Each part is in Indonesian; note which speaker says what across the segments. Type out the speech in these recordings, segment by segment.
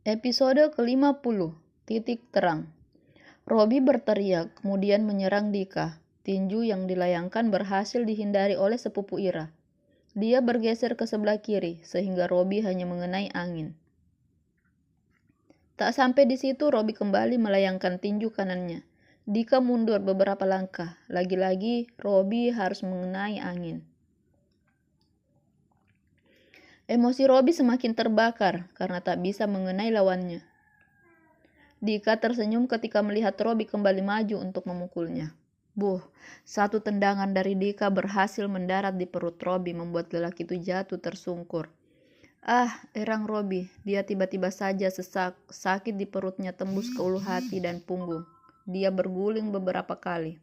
Speaker 1: Episode ke-50, Titik Terang. Robi berteriak, kemudian menyerang Dika. Tinju yang dilayangkan berhasil dihindari oleh sepupu Ira. Dia bergeser ke sebelah kiri, sehingga Robi hanya mengenai angin. Tak sampai di situ, Robi kembali melayangkan tinju kanannya. Dika mundur beberapa langkah. Lagi-lagi, Robi harus mengenai angin. Emosi Robi semakin terbakar karena tak bisa mengenai lawannya. Dika tersenyum ketika melihat Robi kembali maju untuk memukulnya. Satu tendangan dari Dika berhasil mendarat di perut Robi membuat lelaki itu jatuh tersungkur. Erang Robi, dia tiba-tiba saja sesak, sakit di perutnya tembus ke ulu hati dan punggung. Dia berguling beberapa kali.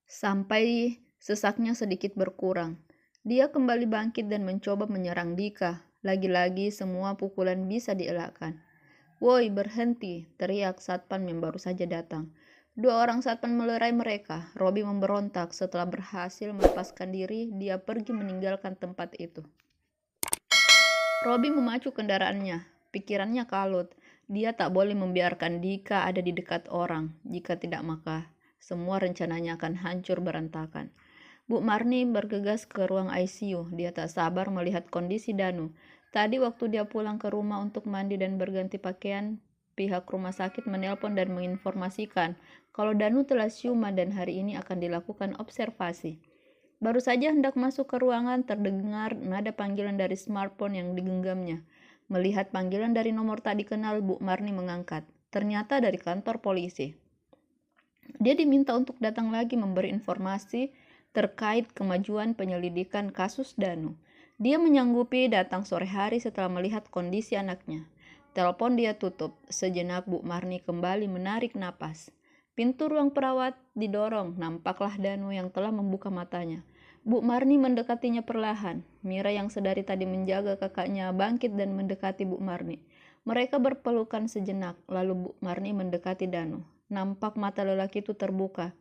Speaker 1: Sampai sesaknya sedikit berkurang. Dia kembali bangkit dan mencoba menyerang Dika. Lagi-lagi semua pukulan bisa dielakkan. "Woi, berhenti!" teriak satpam yang baru saja datang. Dua orang satpam melerai mereka. Robi memberontak. Setelah berhasil melepaskan diri, dia pergi meninggalkan tempat itu. Robi memacu kendaraannya. Pikirannya kalut. Dia tak boleh membiarkan Dika ada di dekat orang. Jika tidak, maka semua rencananya akan hancur berantakan. Bu Marni bergegas ke ruang ICU. Dia tak sabar melihat kondisi Danu. Tadi waktu dia pulang ke rumah untuk mandi dan berganti pakaian, pihak rumah sakit menelpon dan menginformasikan kalau Danu telah siuman dan hari ini akan dilakukan observasi. Baru saja hendak masuk ke ruangan, terdengar nada panggilan dari smartphone yang digenggamnya. Melihat panggilan dari nomor tak dikenal, Bu Marni mengangkat. Ternyata dari kantor polisi. Dia diminta untuk datang lagi memberi informasi terkait kemajuan penyelidikan kasus Danu. Dia menyanggupi datang sore hari setelah melihat kondisi anaknya. Telepon dia tutup. Sejenak Bu Marni kembali menarik napas. Pintu ruang perawat didorong. Nampaklah Danu yang telah membuka matanya. Bu Marni mendekatinya perlahan. Mira yang sedari tadi menjaga kakaknya bangkit dan mendekati Bu Marni. Mereka berpelukan sejenak, lalu Bu Marni mendekati Danu. Nampak mata lelaki itu terbuka.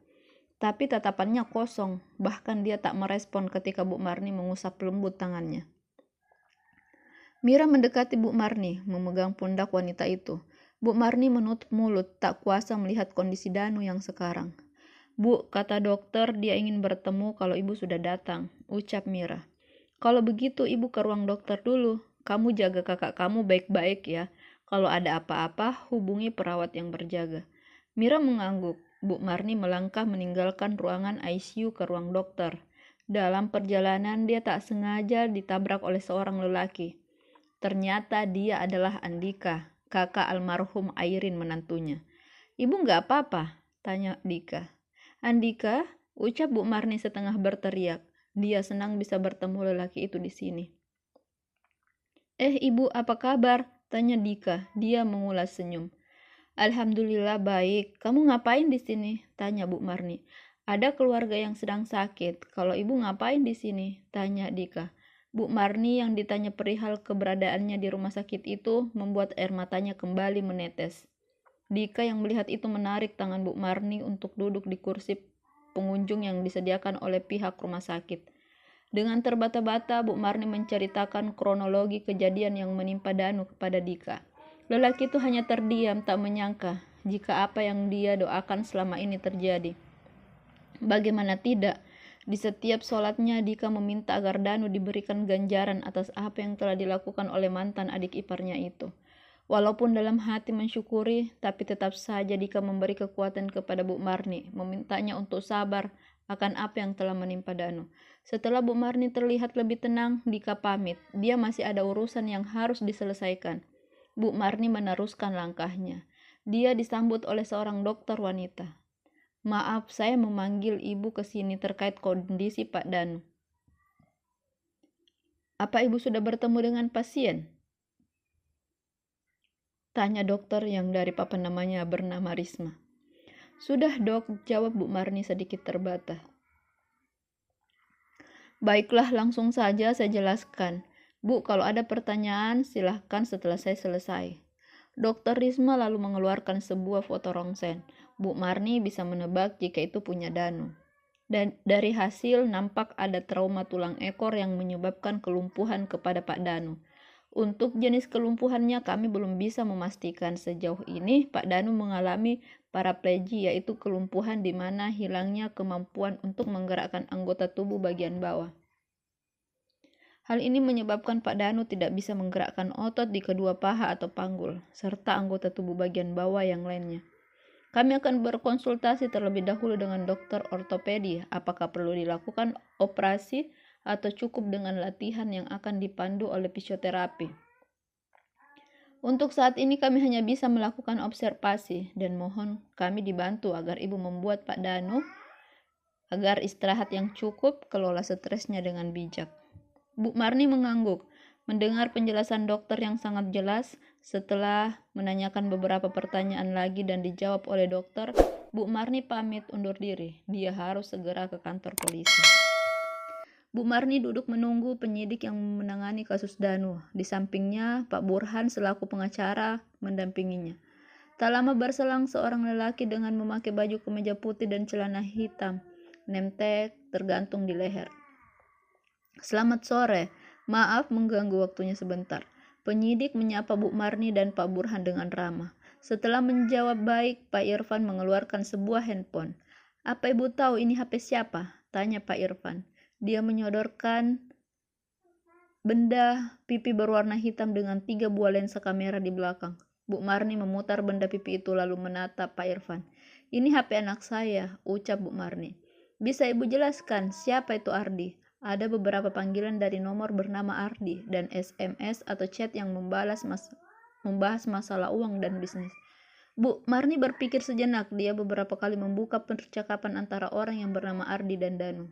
Speaker 1: Tapi tatapannya kosong, bahkan dia tak merespon ketika Bu Marni mengusap lembut tangannya. Mira mendekati Bu Marni, memegang pundak wanita itu. Bu Marni menutup mulut, tak kuasa melihat kondisi Danu yang sekarang. "Bu, kata dokter dia ingin bertemu kalau ibu sudah datang," ucap Mira. "Kalau begitu ibu ke ruang dokter dulu. Kamu jaga kakak kamu baik-baik ya. Kalau ada apa-apa, hubungi perawat yang berjaga." Mira mengangguk. Bu Marni melangkah meninggalkan ruangan ICU ke ruang dokter. Dalam perjalanan dia tak sengaja ditabrak oleh seorang lelaki. Ternyata dia adalah Andika, kakak almarhum Airin menantunya. "Ibu nggak apa-apa?" tanya Dika. "Andika," ucap Bu Marni setengah berteriak. Dia senang bisa bertemu lelaki itu di sini. "Ibu, apa kabar?" tanya Dika. Dia mengulas senyum. "Alhamdulillah baik. Kamu ngapain di sini?" tanya Bu Marni. "Ada keluarga yang sedang sakit. Kalau ibu ngapain di sini?" tanya Dika. Bu Marni yang ditanya perihal keberadaannya di rumah sakit itu membuat air matanya kembali menetes. Dika yang melihat itu menarik tangan Bu Marni untuk duduk di kursi pengunjung yang disediakan oleh pihak rumah sakit. Dengan terbata-bata, Bu Marni menceritakan kronologi kejadian yang menimpa Danu kepada Dika. Lelaki itu hanya terdiam, tak menyangka jika apa yang dia doakan selama ini terjadi. Bagaimana tidak, di setiap sholatnya Dika meminta agar Danu diberikan ganjaran atas apa yang telah dilakukan oleh mantan adik iparnya itu. Walaupun dalam hati mensyukuri, tapi tetap saja Dika memberi kekuatan kepada Bu Marni, memintanya untuk sabar akan apa yang telah menimpa Danu. Setelah Bu Marni terlihat lebih tenang, Dika pamit. Dia masih ada urusan yang harus diselesaikan. Bu Marni meneruskan langkahnya. Dia disambut oleh seorang dokter wanita. "Maaf, saya memanggil ibu ke sini terkait kondisi Pak Danu." "Apa ibu sudah bertemu dengan pasien?" tanya dokter yang dari papan namanya bernama Risma. "Sudah dok," jawab Bu Marni sedikit terbata. "Baiklah, langsung saja saya jelaskan. Bu, kalau ada pertanyaan silahkan setelah saya selesai." Dokter Risma lalu mengeluarkan sebuah foto rongsen. Bu Marni bisa menebak jika itu punya Danu. Dan dari hasil nampak ada trauma tulang ekor yang menyebabkan kelumpuhan kepada Pak Danu. Untuk jenis kelumpuhannya kami belum bisa memastikan. Sejauh ini Pak Danu mengalami paraplegia, yaitu kelumpuhan di mana hilangnya kemampuan untuk menggerakkan anggota tubuh bagian bawah. Hal ini menyebabkan Pak Danu tidak bisa menggerakkan otot di kedua paha atau panggul, serta anggota tubuh bagian bawah yang lainnya. Kami akan berkonsultasi terlebih dahulu dengan dokter ortopedi apakah perlu dilakukan operasi atau cukup dengan latihan yang akan dipandu oleh fisioterapi. Untuk saat ini kami hanya bisa melakukan observasi dan mohon kami dibantu agar Ibu membuat Pak Danu agar istirahat yang cukup, kelola stresnya dengan bijak. Bu Marni mengangguk mendengar penjelasan dokter yang sangat jelas. Setelah menanyakan beberapa pertanyaan lagi dan dijawab oleh dokter, Bu Marni pamit undur diri. Dia harus segera ke kantor polisi. Bu Marni duduk menunggu penyidik yang menangani kasus Danu. Di sampingnya, Pak Burhan selaku pengacara mendampinginya. Tak lama berselang, seorang lelaki dengan memakai baju kemeja putih dan celana hitam, nemtek tergantung di leher. Selamat sore, maaf mengganggu waktunya sebentar. Penyidik menyapa Bu Marni dan Pak Burhan dengan ramah. Setelah menjawab baik, Pak Irfan mengeluarkan sebuah handphone. Apa Ibu tahu ini HP siapa? Tanya Pak Irfan. Dia menyodorkan benda pipi berwarna hitam dengan 3 buah lensa kamera di belakang. Bu Marni memutar benda pipi itu lalu menatap Pak Irfan. Ini HP anak saya, ucap Bu Marni. Bisa Ibu jelaskan siapa itu Ardi? Ada beberapa panggilan dari nomor bernama Ardi dan SMS atau chat yang membahas masalah uang dan bisnis. Bu Marni berpikir sejenak. Dia beberapa kali membuka percakapan antara orang yang bernama Ardi dan Danu.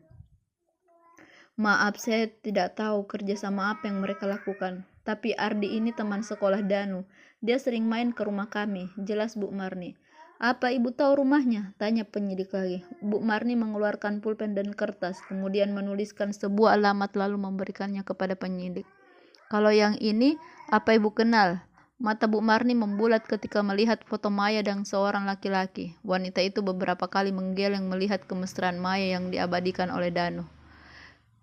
Speaker 1: Maaf, saya tidak tahu kerjasama apa yang mereka lakukan. Tapi Ardi ini teman sekolah Danu. Dia sering main ke rumah kami, jelas Bu Marni. Apa Ibu tahu rumahnya? Tanya penyidik lagi. Bu Marni mengeluarkan pulpen dan kertas, kemudian menuliskan sebuah alamat lalu memberikannya kepada penyidik. Kalau yang ini, apa Ibu kenal? Mata Bu Marni membulat ketika melihat foto Maya dan seorang laki-laki. Wanita itu beberapa kali menggeleng melihat kemesraan Maya yang diabadikan oleh Danu.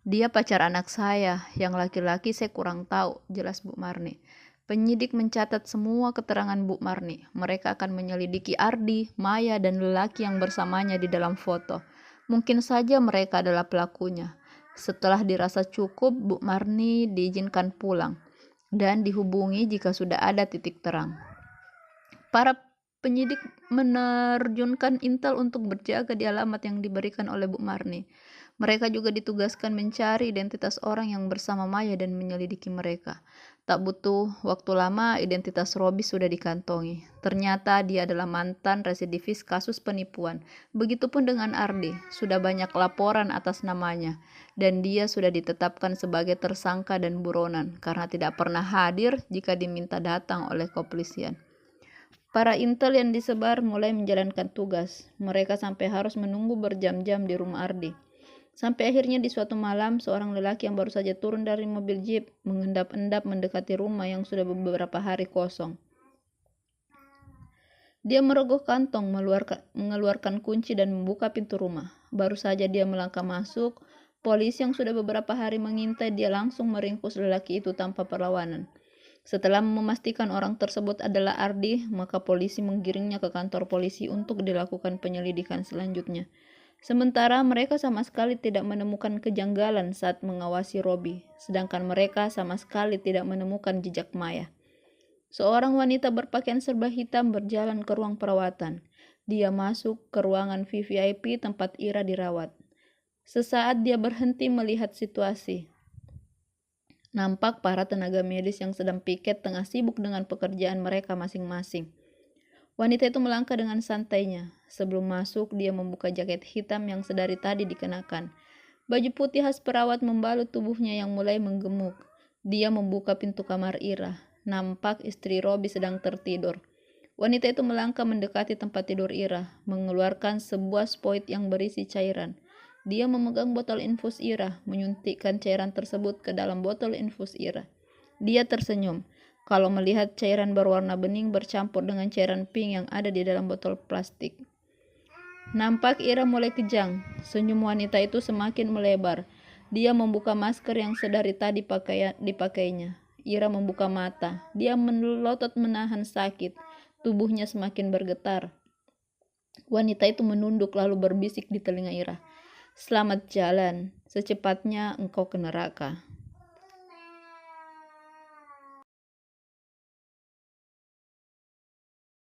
Speaker 1: Dia pacar anak saya, yang laki-laki saya kurang tahu, jelas Bu Marni. Penyidik mencatat semua keterangan Bu Marni. Mereka akan menyelidiki Ardi, Maya, dan lelaki yang bersamanya di dalam foto. Mungkin saja mereka adalah pelakunya. Setelah dirasa cukup, Bu Marni diizinkan pulang dan dihubungi jika sudah ada titik terang. Para penyidik menerjunkan intel untuk berjaga di alamat yang diberikan oleh Bu Marni. Mereka juga ditugaskan mencari identitas orang yang bersama Maya dan menyelidiki mereka. Tak butuh waktu lama, identitas Robi sudah dikantongi. Ternyata dia adalah mantan residivis kasus penipuan. Begitupun dengan Ardi, sudah banyak laporan atas namanya. Dan dia sudah ditetapkan sebagai tersangka dan buronan karena tidak pernah hadir jika diminta datang oleh kepolisian. Para intel yang disebar mulai menjalankan tugas. Mereka sampai harus menunggu berjam-jam di rumah Ardi. Sampai akhirnya di suatu malam, seorang lelaki yang baru saja turun dari mobil jeep mengendap-endap mendekati rumah yang sudah beberapa hari kosong. Dia merogoh kantong, mengeluarkan kunci dan membuka pintu rumah. Baru saja dia melangkah masuk, polisi yang sudah beberapa hari mengintai dia langsung meringkus lelaki itu tanpa perlawanan. Setelah memastikan orang tersebut adalah Ardi, maka polisi menggiringnya ke kantor polisi untuk dilakukan penyelidikan selanjutnya. Sementara mereka sama sekali tidak menemukan kejanggalan saat mengawasi Robi, sedangkan mereka sama sekali tidak menemukan jejak Maya. Seorang wanita berpakaian serba hitam berjalan ke ruang perawatan. Dia masuk ke ruangan VVIP tempat Ira dirawat. Sesaat dia berhenti melihat situasi. Nampak para tenaga medis yang sedang piket tengah sibuk dengan pekerjaan mereka masing-masing. Wanita itu melangkah dengan santainya. Sebelum masuk, dia membuka jaket hitam yang sedari tadi dikenakan. Baju putih khas perawat membalut tubuhnya yang mulai menggemuk. Dia membuka pintu kamar Ira. Nampak istri Robi sedang tertidur. Wanita itu melangkah mendekati tempat tidur Ira, mengeluarkan sebuah spoit yang berisi cairan. Dia memegang botol infus Ira, menyuntikkan cairan tersebut ke dalam botol infus Ira. Dia tersenyum kalau melihat cairan berwarna bening bercampur dengan cairan pink yang ada di dalam botol plastik. Nampak Ira mulai kejang. Senyum wanita itu semakin melebar. Dia membuka masker yang sedari tadi dipakainya. Ira membuka mata. Dia melotot menahan sakit. Tubuhnya semakin bergetar. Wanita itu menunduk lalu berbisik di telinga Ira. Selamat jalan, secepatnya engkau ke neraka.